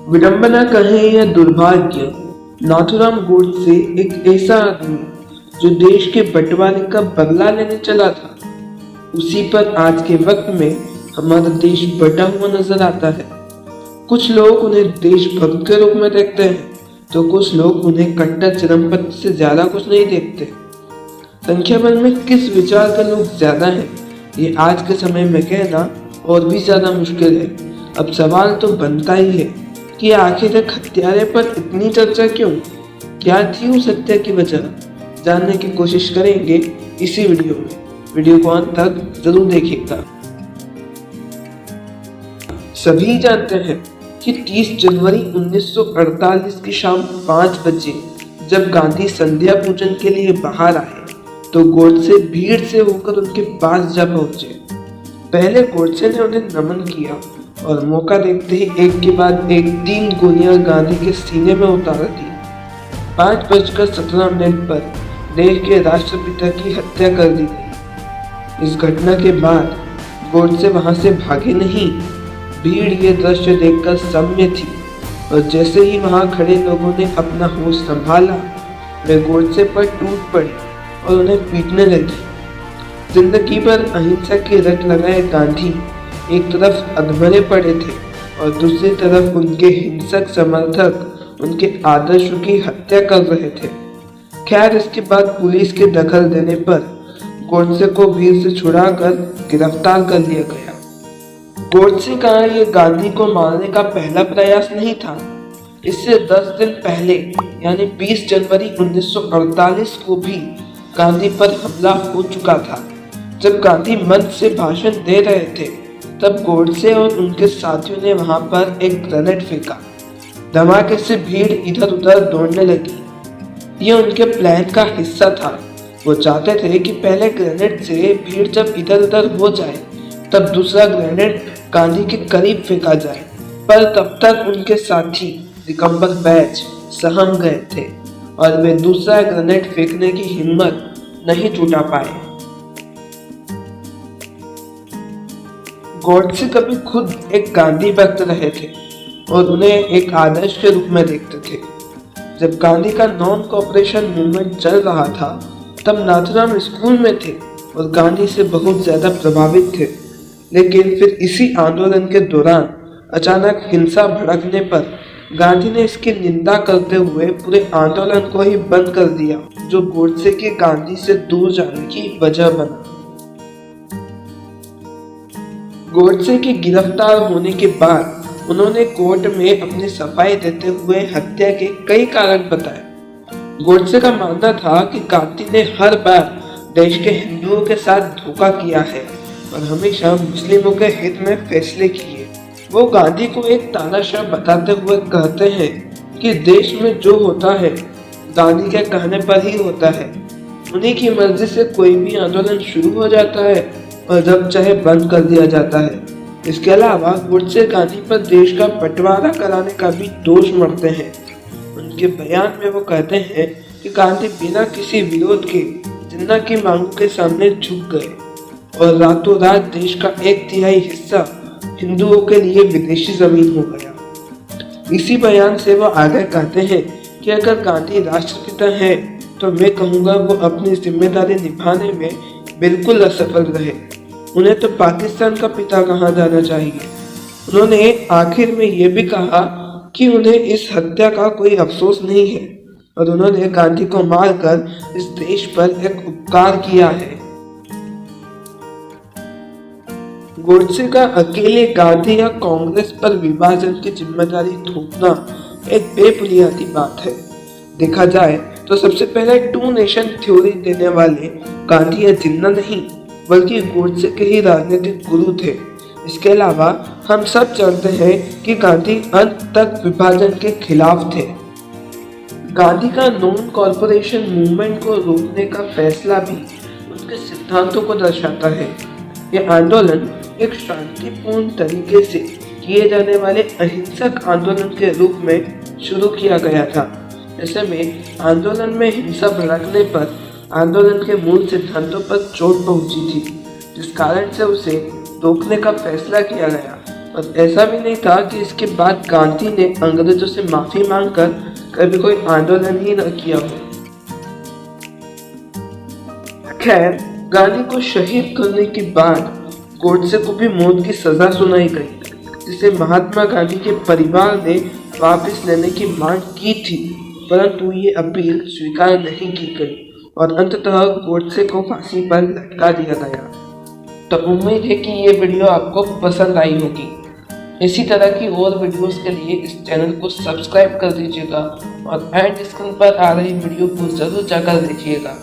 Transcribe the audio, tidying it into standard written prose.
विडंबना कहें या दुर्भाग्य, नाथूराम गोडसे एक ऐसा आदमी जो देश के बंटवारे का बदला लेने चला था, उसी पर आज के वक्त में हमारा देश बटा हुआ नजर आता है। कुछ लोग उन्हें देशभक्त के रूप में देखते हैं, तो कुछ लोग उन्हें कट्टर चरमपंथी से ज्यादा कुछ नहीं देखते। संख्या बल में किस विचार के लोग ज्यादा हैं, ये आज के समय में कहना और भी ज्यादा मुश्किल है। अब सवाल तो बनता ही है कि आखिर एक हत्यारे पर इतनी चर्चा क्यों? क्या थी उस हत्या की वजह? जानने की कोशिश करेंगे इसी वीडियो में। वीडियो को अंत तक जरूर देखिएगा। सभी जानते हैं कि 30 जनवरी 1948 की शाम 5 बजे जब गांधी संध्या पूजन के लिए बाहर आए तो गोडसे भीड़ से होकर उनके पास जा पहुंचे। पहले गोडसे ने उन्हें नमन किया और मौका देखते ही एक के बाद एक 3 गोलियां गांधी के सीने में उतार दी। 5:17 पर देश के राष्ट्रपिता की हत्या कर दी गई। इस घटना के बाद गोडसे वहां से भागे नहीं। भीड़ ये दृश्य देखकर सम्य थी और जैसे ही वहां खड़े लोगों ने अपना होश संभाला, वे गोडसे पर टूट पड़े और उन्हें पीटने लगे। जिंदगी भर अहिंसा की रट लगाए गांधी एक तरफ अधमरे पड़े थे और दूसरी तरफ उनके हिंसक समर्थक उनके आदर्शों की हत्या कर रहे थे। खैर, इसके बाद पुलिस के दखल देने पर गोडसे को वीर से छुड़ाकर गिरफ्तार कर लिया गया। गोडसे का ये गांधी को मारने का पहला प्रयास नहीं था। इससे 10 दिन पहले यानी 20 जनवरी 1948 को भी गांधी पर हमला हो चुका था। जब गांधी मंच से भाषण दे रहे थे तब गोडसे और उनके साथियों ने वहां पर एक ग्रेनेड फेंका। धमाके से भीड़ इधर उधर दौड़ने लगी। ये उनके प्लान का हिस्सा था। वो चाहते थे कि पहले ग्रेनेड से भीड़ जब इधर उधर हो जाए तब दूसरा ग्रेनेड गांधी के करीब फेंका जाए, पर तब तक उनके साथी दिगंबर बैच सहम गए थे और वे दूसरा ग्रेनेड फेंकने की हिम्मत नहीं जुटा पाए। गोडसे कभी खुद एक गांधी भक्त रहे थे और उन्हें एक आदर्श के रूप में देखते थे। जब गांधी का नॉन कोऑपरेशन मूवमेंट चल रहा था तब नाथूराम स्कूल में थे और गांधी से बहुत ज्यादा प्रभावित थे। लेकिन फिर इसी आंदोलन के दौरान अचानक हिंसा भड़कने पर गांधी ने इसकी निंदा करते हुए पूरे आंदोलन को ही बंद कर दिया, जो गोडसे के गांधी से दूर जाने की वजह बना। गोडसे के गिरफ्तार होने के बाद उन्होंने कोर्ट में अपनी सफाई देते हुए हत्या के कई कारण बताए। गोडसे का मानना था कि गांधी ने हर बार देश के हिंदुओं के साथ धोखा किया है और हमेशा मुस्लिमों के हित में फैसले किए। वो गांधी को एक तानाशाह बताते हुए कहते हैं कि देश में जो होता है गांधी के कहने पर ही होता है। उन्हीं की मर्जी से कोई भी आंदोलन शुरू हो जाता है और जब चाहे बंद कर दिया जाता है। इसके अलावा गोडसे गांधी पर देश का बंटवारा कराने का भी दोष मढ़ते हैं। उनके बयान में वो कहते हैं कि गांधी बिना किसी विरोध के जिन्ना की मांगों के सामने झुक गए और रातों रात देश का 1/3 हिस्सा हिंदुओं के लिए विदेशी जमीन हो गया। इसी बयान से वो आगे कहते हैं कि अगर गांधी राष्ट्रपिता है तो मैं कहूँगा वो अपनी जिम्मेदारी निभाने में बिल्कुल असफल रहे। उन्हें तो पाकिस्तान का पिता कहा जाना चाहिए। उन्होंने आखिर में ये भी कहा कि उन्हें इस हत्या का कोई अफसोस नहीं है और उन्होंने गांधी को मारकर इस देश पर एक उपकार किया है। गोडसे का अकेले गांधी या कांग्रेस पर विभाजन की जिम्मेदारी थोपना एक बेबुनियादी बात है। देखा जाए तो सबसे पहले 2 नेशन थ्योरी देने वाले गांधी या जिन्ना नहीं बल्कि गोडसे के ही राजनीतिक गुरु थे। इसके अलावा हम सब जानते हैं कि गांधी अंत तक विभाजन के खिलाफ थे। गांधी का नॉन कॉर्पोरेशन मूवमेंट को रोकने का फैसला भी उनके सिद्धांतों को दर्शाता है। यह आंदोलन एक शांतिपूर्ण तरीके से किए जाने वाले अहिंसक आंदोलन के रूप में शुरू किया गया था। ऐसे में आंदोलन में हिंसा भड़कने पर आंदोलन के मूल सिद्धांतों पर चोट पहुंची थी, जिस कारण से उसे रोकने का फैसला किया गया। और ऐसा भी नहीं था कि इसके बाद गांधी ने अंग्रेजों से माफी मांगकर कभी कोई आंदोलन ही न किया हो। खैर, गांधी को शहीद करने के बाद गोडसे को भी मौत की सजा सुनाई गई, जिसे महात्मा गांधी के परिवार ने वापस लेने की मांग की थी, परंतु ये अपील स्वीकार नहीं की गई और अंततः गोडसे को फांसी पर लटका दिया गया। तो उम्मीद है कि ये वीडियो आपको पसंद आई होगी। इसी तरह की और वीडियोस के लिए इस चैनल को सब्सक्राइब कर दीजिएगा और एंड स्क्रीन पर आ रही वीडियो को जरूर जाकर देखिएगा।